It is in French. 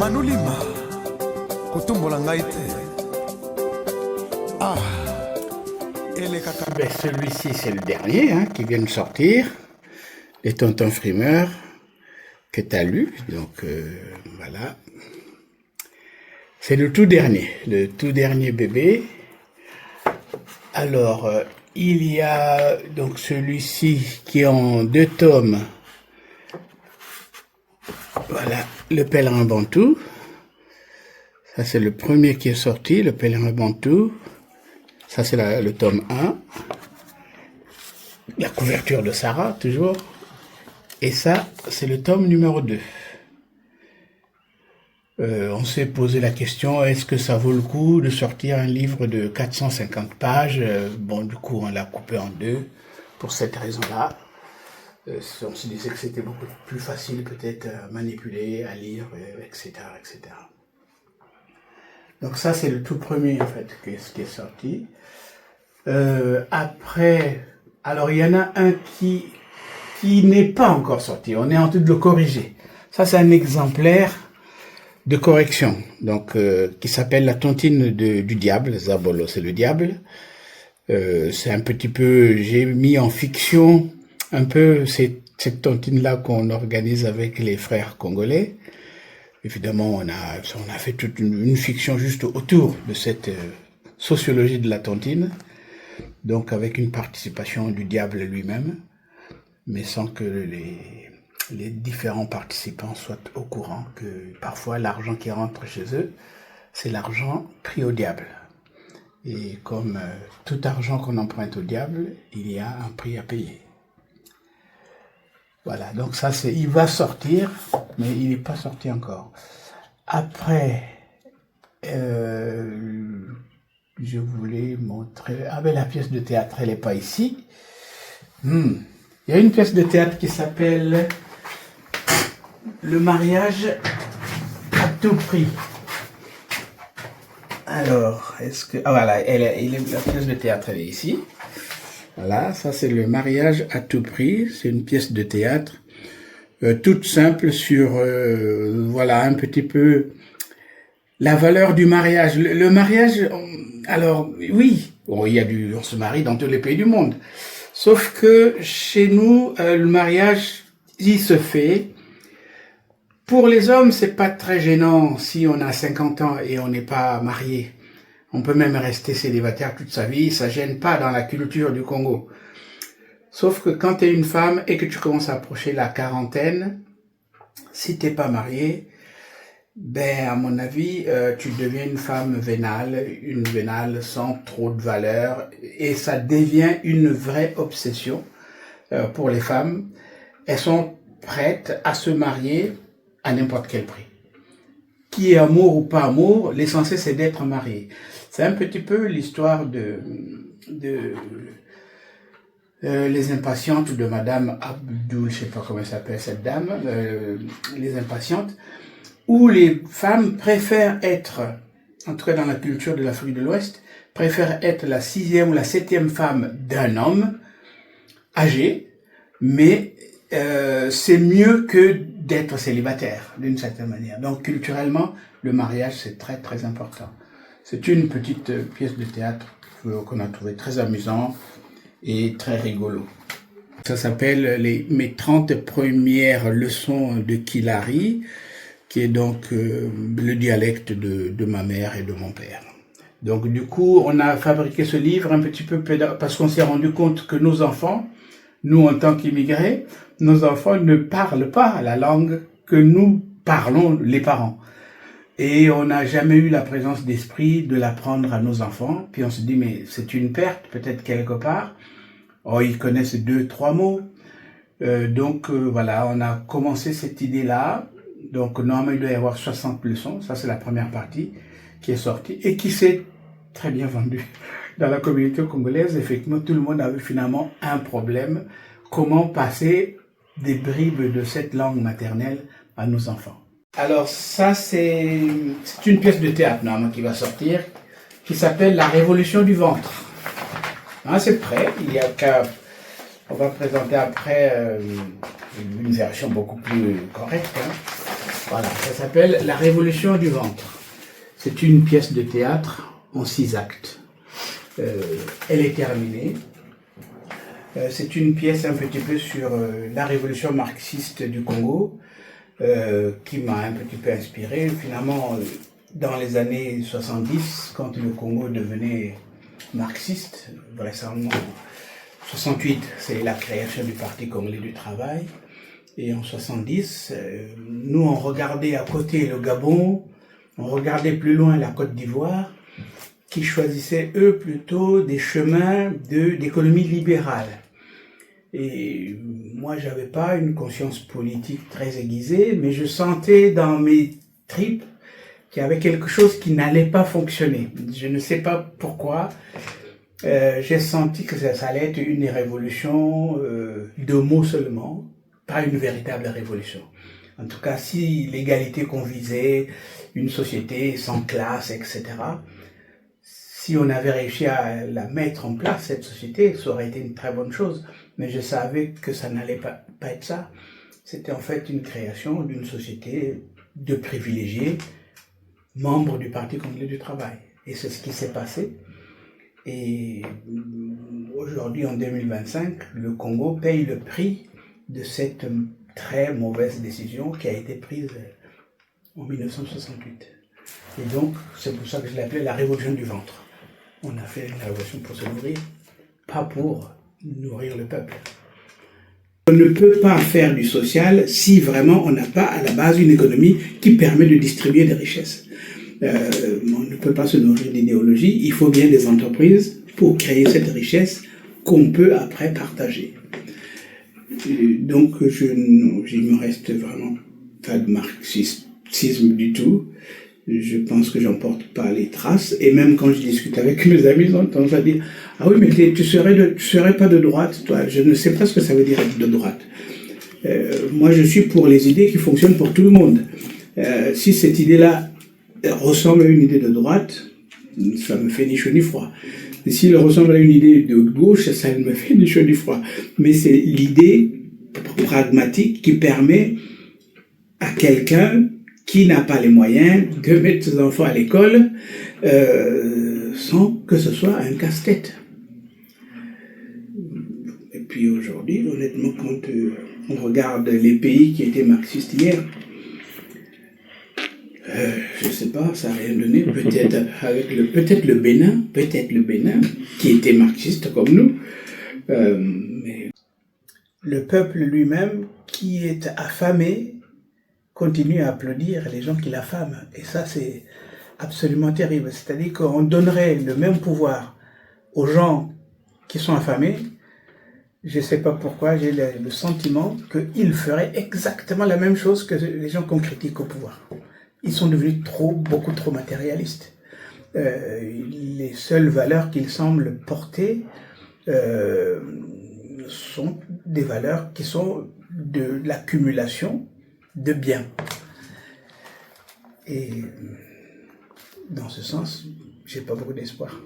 Manolima, kotumbola ngai te. Ah, ben, celui-ci, c'est le dernier hein, qui vient de sortir, les Tontons Frimeurs, que tu as lu. Donc, voilà. C'est le tout dernier bébé. Alors, il y a donc celui-ci qui est en 2 tomes. Voilà, le Pèlerin Bantou. Ça, c'est le premier qui est sorti, le Pèlerin Bantou. Ça, c'est le tome 1. La couverture de Sarah, toujours. Et ça, c'est le tome numéro 2. On s'est posé la question, est-ce que ça vaut le coup de sortir un livre de 450 pages? Bon, du coup, on l'a coupé en 2 pour cette raison-là. On se disait que c'était beaucoup plus facile peut-être à manipuler, à lire, etc., etc. Donc ça, c'est le tout premier, en fait, qui est sorti. Après, alors il y en a un qui n'est pas encore sorti. On est en train de le corriger. Ça, c'est un exemplaire de correction, donc qui s'appelle La Tontine du Diable. Zabolo, c'est le diable. C'est un petit peu, j'ai mis en fiction un peu cette tontine-là qu'on organise avec les frères congolais. Évidemment, on a fait toute une fiction juste autour de cette sociologie de la tontine, donc avec une participation du diable lui-même, mais sans que les différents participants soient au courant que parfois l'argent qui rentre chez eux, c'est l'argent pris au diable. Et comme tout argent qu'on emprunte au diable, il y a un prix à payer. Voilà, donc ça, il va sortir, mais il n'est pas sorti encore. Après, je voulais montrer... Ah ben la pièce de théâtre, elle n'est pas ici. Il y a une pièce de théâtre qui s'appelle Le mariage à tout prix. Alors, est-ce que... Ah voilà, la pièce de théâtre, elle est ici. Voilà, ça c'est Le mariage à tout prix. C'est une pièce de théâtre toute simple sur, voilà, un petit peu la valeur du mariage. Le mariage, alors oui, bon, on se marie dans tous les pays du monde. Sauf que chez nous, le mariage, il se fait. Pour les hommes, c'est pas très gênant si on a 50 ans et on n'est pas marié. On peut même rester célibataire toute sa vie, ça gêne pas dans la culture du Congo. Sauf que quand tu es une femme et que tu commences à approcher la quarantaine, si t'es pas marié, ben à mon avis, tu deviens une femme vénale sans trop de valeur, et ça devient une vraie obsession pour les femmes. Elles sont prêtes à se marier à n'importe quel prix. Qui est amour ou pas amour, l'essentiel c'est d'être marié. C'est un petit peu l'histoire Les Impatientes de Madame Abdul, je sais pas comment elle s'appelle cette dame, Les Impatientes, où les femmes préfèrent être, en tout cas dans la culture de l'Afrique de l'Ouest, préfèrent être la 6e ou la 7e femme d'un homme âgé, mais c'est mieux que d'être célibataire, d'une certaine manière. Donc culturellement, le mariage c'est très très important. C'est une petite pièce de théâtre qu'on a trouvé très amusant et très rigolo. Ça s'appelle mes 30 premières leçons de Kilari, qui est donc le dialecte de ma mère et de mon père. Donc du coup, on a fabriqué ce livre un petit peu parce qu'on s'est rendu compte que nos enfants, nous en tant qu'immigrés, nos enfants ne parlent pas la langue que nous parlons les parents. Et on n'a jamais eu la présence d'esprit de l'apprendre à nos enfants. Puis on se dit, mais c'est une perte, peut-être quelque part. Oh, ils connaissent 2-3 mots. Donc voilà, on a commencé cette idée-là. Donc normalement, il doit y avoir 60 leçons. Ça, c'est la première partie qui est sortie et qui s'est très bien vendue. Dans la communauté congolaise, effectivement, tout le monde avait finalement un problème. Comment passer des bribes de cette langue maternelle à nos enfants. Alors ça, c'est une pièce de théâtre normalement qui va sortir, qui s'appelle La Révolution du ventre. Hein, c'est prêt, il y a qu'à... On va présenter après une version beaucoup plus correcte. Hein. Voilà, ça s'appelle La Révolution du ventre. C'est une pièce de théâtre en 6 actes. Elle est terminée. C'est une pièce un petit peu sur la révolution marxiste du Congo, qui m'a un petit peu inspiré. Finalement, dans les années 70, quand le Congo devenait marxiste, récemment, 68, c'est la création du Parti congolais du travail. Et en 70, nous, on regardait à côté le Gabon, on regardait plus loin la Côte d'Ivoire, qui choisissaient, eux, plutôt des chemins d'économie libérale. Et moi, j'avais pas une conscience politique très aiguisée, mais je sentais dans mes tripes qu'il y avait quelque chose qui n'allait pas fonctionner. Je ne sais pas pourquoi. J'ai senti que ça allait être une révolution de mots seulement, pas une véritable révolution. En tout cas, si l'égalité qu'on visait, une société sans classe, etc., si on avait réussi à la mettre en place, cette société, ça aurait été une très bonne chose. Mais je savais que ça n'allait pas être ça. C'était en fait une création d'une société de privilégiés, membres du Parti congolais du travail. Et c'est ce qui s'est passé. Et aujourd'hui, en 2025, le Congo paye le prix de cette très mauvaise décision qui a été prise en 1968. Et donc, c'est pour ça que je l'appelais la révolution du ventre. On a fait une révolution pour se nourrir, pas pour nourrir le peuple. On ne peut pas faire du social si vraiment on n'a pas à la base une économie qui permet de distribuer des richesses. On ne peut pas se nourrir d'idéologie, il faut bien des entreprises pour créer cette richesse qu'on peut après partager. Donc, il me reste vraiment pas de marxisme du tout. Je pense que j'en porte pas les traces. Et même quand je discute avec mes amis, ils ont tendance à dire « Ah oui, mais tu serais pas de droite, toi ?» Je ne sais pas ce que ça veut dire être de droite. Moi, je suis pour les idées qui fonctionnent pour tout le monde. Si cette idée-là ressemble à une idée de droite, ça me fait ni chaud ni froid. Et s'il ressemble à une idée de gauche, ça ne me fait ni chaud ni froid. Mais c'est l'idée pragmatique qui permet à quelqu'un qui n'a pas les moyens de mettre ses enfants à l'école sans que ce soit un casse-tête. Et puis aujourd'hui, honnêtement, quand on regarde les pays qui étaient marxistes hier, je ne sais pas, ça n'a rien donné. Peut-être le Bénin, qui était marxiste comme nous, mais le peuple lui-même, qui est affamé, continue à applaudir les gens qui l'affament. Et ça, c'est absolument terrible. C'est-à-dire qu'on donnerait le même pouvoir aux gens qui sont affamés. Je ne sais pas pourquoi, j'ai le sentiment qu'ils feraient exactement la même chose que les gens qu'on critique au pouvoir. Ils sont devenus beaucoup trop matérialistes. Les seules valeurs qu'ils semblent porter sont des valeurs qui sont de l'accumulation de biens. Et dans ce sens, j'ai pas beaucoup d'espoir.